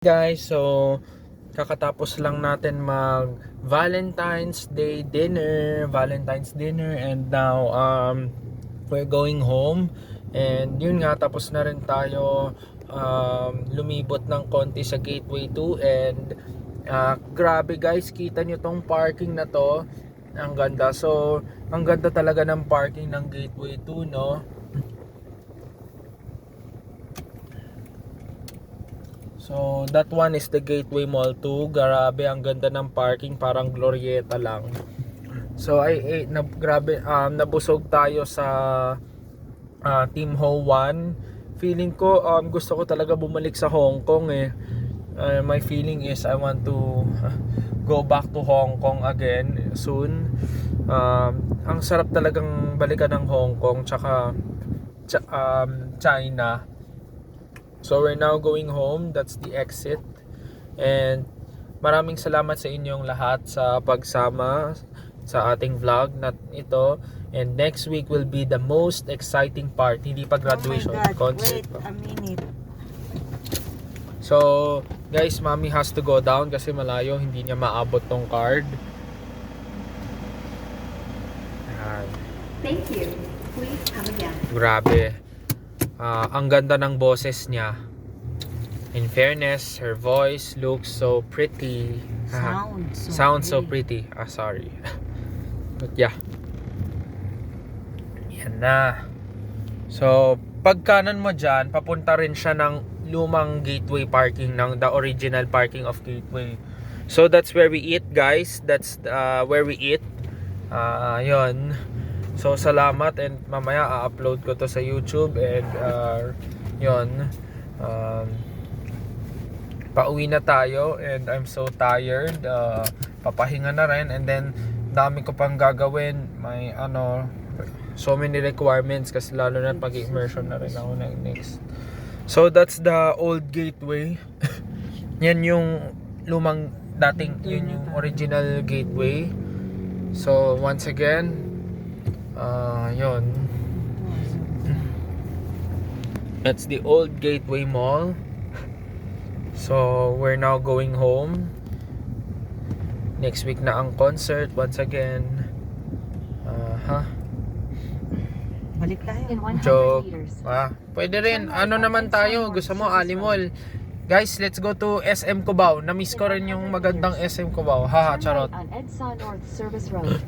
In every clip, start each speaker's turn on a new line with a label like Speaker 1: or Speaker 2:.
Speaker 1: Guys, so kakatapos lang natin mag Valentine's dinner and now we're going home and yun nga tapos na rin tayo lumibot ng konti sa Gateway 2 and grabe guys, kita nyo tong parking na to, ang ganda. So ang ganda talaga ng parking ng Gateway 2, no? So that one is the Gateway Mall 2. Grabe, ang ganda ng parking, parang glorieta lang. So grabe, nabusog tayo sa Team Ho 1. Feeling ko gusto ko talaga bumalik sa Hong Kong eh. My feeling is I want to go back to Hong Kong again soon. Ang sarap talagang balikan ng Hong Kong tsaka China. So we're now going home. That's the exit. And maraming salamat sa inyong lahat sa pagsama sa ating vlog na ito. And next week will be the most exciting part. Hindi pa graduation,
Speaker 2: Oh my God,
Speaker 1: concert.
Speaker 2: wait a minute.
Speaker 1: So guys, mommy has to go down kasi malayo, hindi niya maabot tong card. Ayan.
Speaker 3: Thank you. Please come again.
Speaker 1: Grabe. Ang ganda ng boses niya. In fairness, her voice looks so pretty. Sounds so pretty. Sorry. But yeah. Yan na. So, pag kanan mo dyan, papunta rin siya ng lumang Gateway parking, ng the original parking of Gateway. So, that's where we eat, guys. That's where we eat. Yun. So salamat, and mamaya i-upload ko to sa YouTube and yun, pauwi na tayo and I'm so tired. Papahinga na rin and then dami ko pang gagawin. May so many requirements kasi lalo na pag-immersion na rin ako next. So that's the old Gateway. Yan yung lumang dating, yun yung original Gateway. So once again, yun. That's the old Gateway Mall. So we're now going home. Next week na ang concert once again.
Speaker 2: Balik tayo.
Speaker 3: In 100
Speaker 1: Joke.
Speaker 3: meters.
Speaker 1: Pwede rin. Ano naman tayo? Gusto mo Alimol? Guys, let's go to SM Cubao. Na-miss ko rin yung magandang SM Cubao. Haha,
Speaker 3: Turn
Speaker 1: charot.
Speaker 3: right on EDSA North Service Road.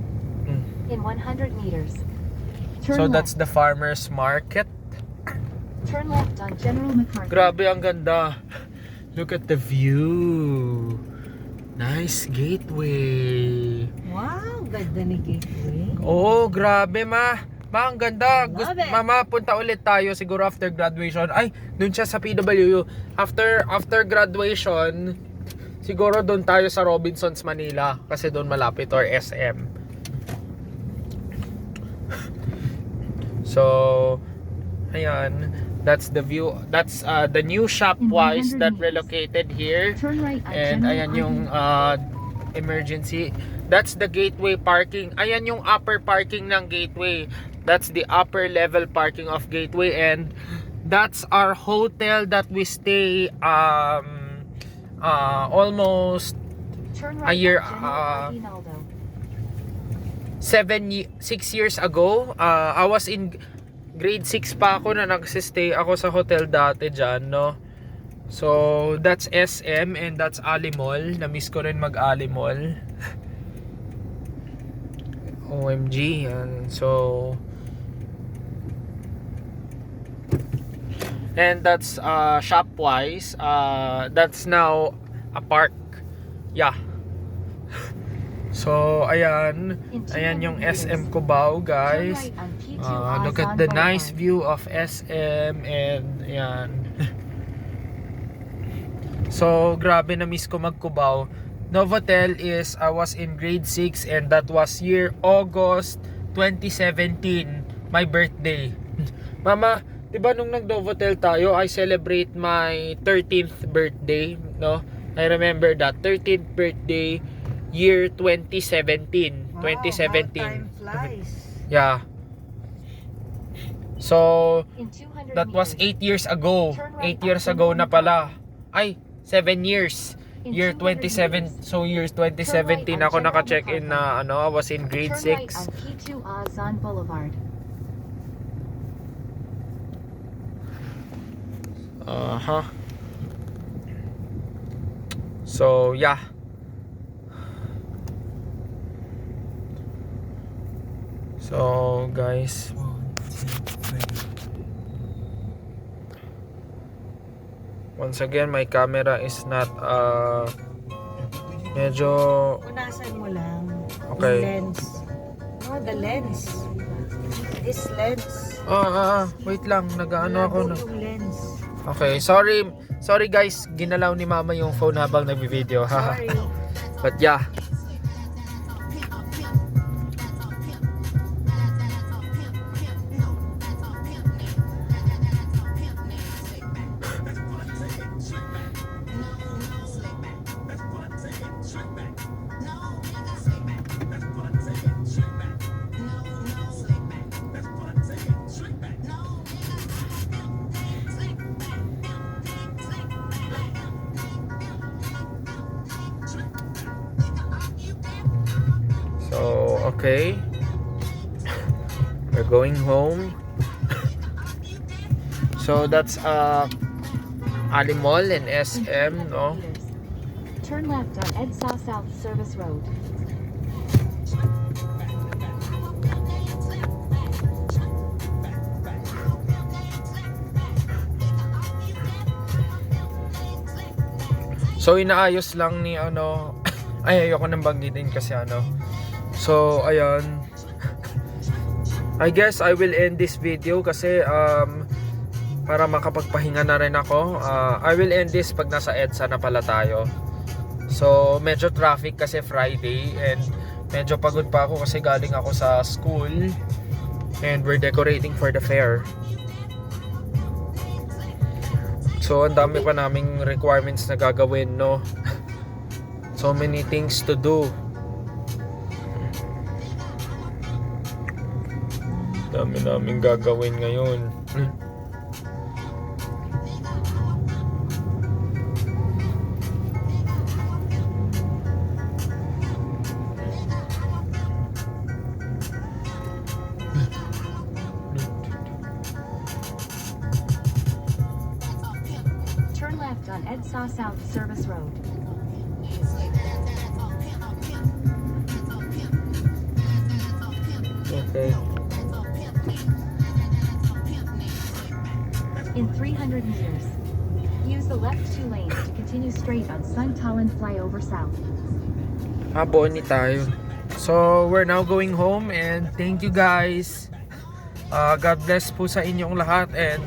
Speaker 3: In 100 meters. Turn
Speaker 1: So
Speaker 3: left.
Speaker 1: that's the farmers market.
Speaker 3: Turn left on General MacArthur.
Speaker 1: Grabe, ang ganda. Look at the view. Nice gateway.
Speaker 2: Wow, ganda ni Gateway.
Speaker 1: Oo, grabe ma. Ma, ang ganda.
Speaker 2: Love it.
Speaker 1: Mama, punta ulit tayo siguro after graduation. Ay, dun siya sa PWU. After graduation, siguro dun tayo sa Robinsons, Manila. Kasi dun malapit, or SM. So, ayan. That's the view. That's the new Shopwise
Speaker 3: In 100
Speaker 1: that
Speaker 3: meters.
Speaker 1: relocated here.
Speaker 3: Turn right on
Speaker 1: And
Speaker 3: General
Speaker 1: ayan yung emergency. That's the Gateway parking. Ayan yung upper parking ng Gateway. That's the upper level parking of Gateway, and that's our hotel that we stay almost
Speaker 3: Turn
Speaker 1: a
Speaker 3: right
Speaker 1: year,
Speaker 3: on General Aguinaldo.
Speaker 1: 6 years ago. I was in grade 6 pa ako na nagsistay ako sa hotel dati dyan, no? So that's SM and that's Alimol. Na-miss ko rin mag-Alimol. OMG yan. So and that's Shopwise. That's now a park. Yeah. So ayan. Ayan yung SM Cubao, guys.
Speaker 3: Turn right on P2
Speaker 1: Look at
Speaker 3: Azan
Speaker 1: the nice
Speaker 3: Boulevard.
Speaker 1: view of SM and ayan. So grabe, na miss ko mag-Cubao. Novotel is I was in grade 6 and that was year August 2017, my birthday. Mama, 'di ba nung nag-Novotel tayo, I celebrate my 13th birthday, no? I remember that 13th birthday year 2017.
Speaker 2: Wow,
Speaker 1: 2017.
Speaker 2: how time flies.
Speaker 1: Yeah. So
Speaker 3: In 200
Speaker 1: that was
Speaker 3: meters.
Speaker 1: 8 years ago.
Speaker 3: Turn right
Speaker 1: 8 years
Speaker 3: on
Speaker 1: ago na
Speaker 3: General
Speaker 1: pala. Ay, 7 years. Year 27, so years 2017 ako naka-check-in na I was in grade
Speaker 3: Turn right
Speaker 1: 6.
Speaker 3: on P2 Azan Boulevard.
Speaker 1: So, yeah. So, guys. Once again, my camera is not, medyo,
Speaker 2: Punasan mo lang.
Speaker 1: Okay.
Speaker 2: Yung lens. No, the lens. This lens.
Speaker 1: wait lang, nag-ano ako na.
Speaker 2: Yung lens.
Speaker 1: Okay, sorry guys, ginalaw ni mama yung phone habang nagbi-video.
Speaker 2: Sorry.
Speaker 1: But yeah. So, okay. We're going home. So, that's Ali Mall and SM, no?
Speaker 3: Turn left on EDSA South Service Road.
Speaker 1: So, inaayos lang ni ay, ayoko nang banggitin kasi So, ayan. I guess I will end this video kasi para makapagpahinga na rin ako. I will end this pag nasa EDSA na pala tayo. So, medyo traffic kasi Friday and medyo pagod pa ako kasi galing ako sa school and we're decorating for the fair. So, ang dami pa naming requirements na gagawin, no? So many things to do. Dami naming gagawin ngayon.
Speaker 3: Turn left on EDSA South Service Road.
Speaker 1: Okay.
Speaker 3: In 300 meters, use the left 2 lanes to continue straight on Suntalan Flyover South.
Speaker 1: Boni tayo. So, we're now going home and thank you guys. God bless po sa inyong lahat and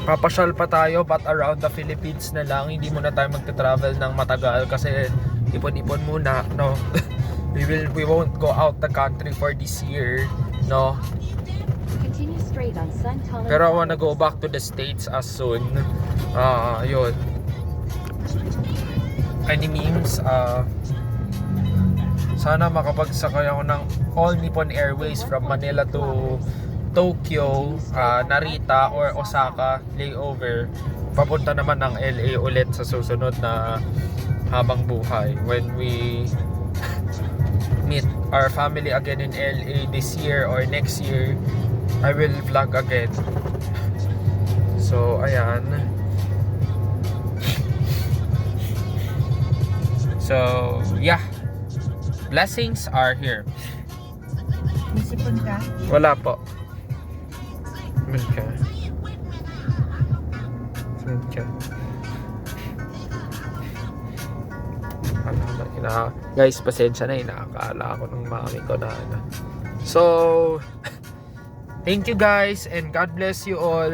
Speaker 1: papasyal pa tayo but around the Philippines na lang. Hindi muna tayo magta-travel ng matagal kasi ipon-ipon muna, no? We won't go out the country for this year, no?
Speaker 3: Continue straight on Suntalan.
Speaker 1: Pero I wanna go back to the States as soon. Yun. Any memes, sana makapagsakay ako ng All Nippon Airways from Manila to Tokyo, Narita or Osaka layover. Papunta naman ng LA ulit sa susunod na habang buhay. When we meet our family again in LA this year or next year, I will vlog again. So, ayan. So, yeah. Blessings are here.
Speaker 2: May sipon ka?
Speaker 1: Wala po. Okay. Okay. Guys, pasensya na, inaakala ako ng mami ko na So, thank you guys and God bless you all.